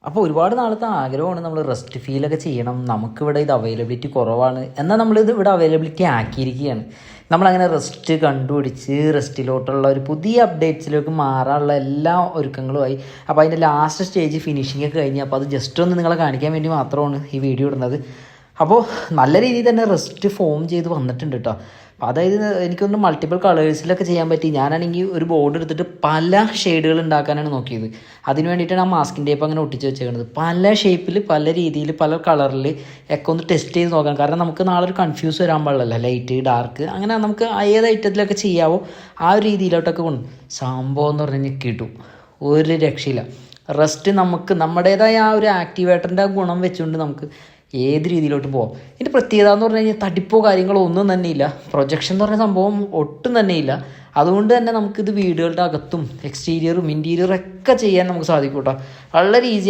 അപ്പോൾ ഒരുപാട് നാളത്തെ ആഗ്രഹമാണ് നമ്മൾ റെസ്റ്റ് ഫീലൊക്കെ ചെയ്യണം. നമുക്കിവിടെ ഇത് അവൈലബിലിറ്റി കുറവാണ്, എന്നാൽ നമ്മളിത് ഇവിടെ അവൈലബിലിറ്റി ആക്കിയിരിക്കുകയാണ്. നമ്മളങ്ങനെ റെസ്റ്റ് കണ്ടുപിടിച്ച് റെസ്റ്റിലോട്ടുള്ള ഒരു പുതിയ അപ്ഡേറ്റ്സിലേക്ക് മാറാനുള്ള എല്ലാ ഒരുക്കങ്ങളുമായി. അപ്പോൾ അതിൻ്റെ ലാസ്റ്റ് സ്റ്റേജ് ഫിനിഷിംഗ് ഒക്കെ കഴിഞ്ഞ്, അപ്പോൾ അത് ജസ്റ്റ് ഒന്ന് നിങ്ങളെ കാണിക്കാൻ വേണ്ടി മാത്രമാണ് ഈ വീഡിയോ ഇടുന്നത്. അപ്പോൾ നല്ല രീതിയിൽ തന്നെ റെസ്റ്റ് ഫോം ചെയ്ത് വന്നിട്ടുണ്ട് കേട്ടോ. അപ്പോൾ അതായത് എനിക്കൊന്ന് മൾട്ടിപ്പിൾ കളേഴ്സിലൊക്കെ ചെയ്യാൻ പറ്റി. ഞാനാണെങ്കിൽ ഒരു ബോർഡ് എടുത്തിട്ട് പല ഷെയ്ഡുകൾ ഉണ്ടാക്കാനാണ് നോക്കിയത്. അതിന് വേണ്ടിയിട്ടാണ് ആ മാസ്കിൻ ടേപ്പ് അങ്ങനെ ഒട്ടിച്ച് വെച്ചേക്കുന്നത്. പല ഷേപ്പിൽ, പല രീതിയിൽ, പല കളറിൽ ഒക്കെ ഒന്ന് ടെസ്റ്റ് ചെയ്ത് നോക്കാം. കാരണം നമുക്ക് നാളെ ഒരു കൺഫ്യൂസ് വരാൻ പാടില്ലല്ലോ, ലൈറ്റ് ഡാർക്ക് അങ്ങനെ നമുക്ക് ഏത് ഐറ്റത്തിലൊക്കെ ചെയ്യാവോ ആ ഒരു രീതിയിലോട്ടൊക്കെ കൊണ്ട് സംഭവം എന്ന് പറഞ്ഞാൽ കിട്ടും. ഒരു രക്ഷയില്ല. റെസ്റ്റ് നമുക്ക് നമ്മുടേതായ ആ ഒരു ആക്ടിവേറ്ററിൻ്റെ ഗുണം വെച്ചുകൊണ്ട് നമുക്ക് ഏത് രീതിയിലോട്ട് പോകാം. ഇതിൻ്റെ പ്രത്യേകത എന്ന് പറഞ്ഞു കഴിഞ്ഞാൽ തടിപ്പോ കാര്യങ്ങളോ ഒന്നും തന്നെ ഇല്ല. പ്രൊജക്ഷൻ എന്ന് പറഞ്ഞ സംഭവം ഒട്ടും തന്നെ ഇല്ല. അതുകൊണ്ട് തന്നെ നമുക്കിത് വീടുകളുടെ അകത്തും എക്സ്റ്റീരിയറും ഇൻറ്റീരിയറും ഒക്കെ ചെയ്യാൻ നമുക്ക് സാധിക്കും കേട്ടോ. വളരെ ഈസി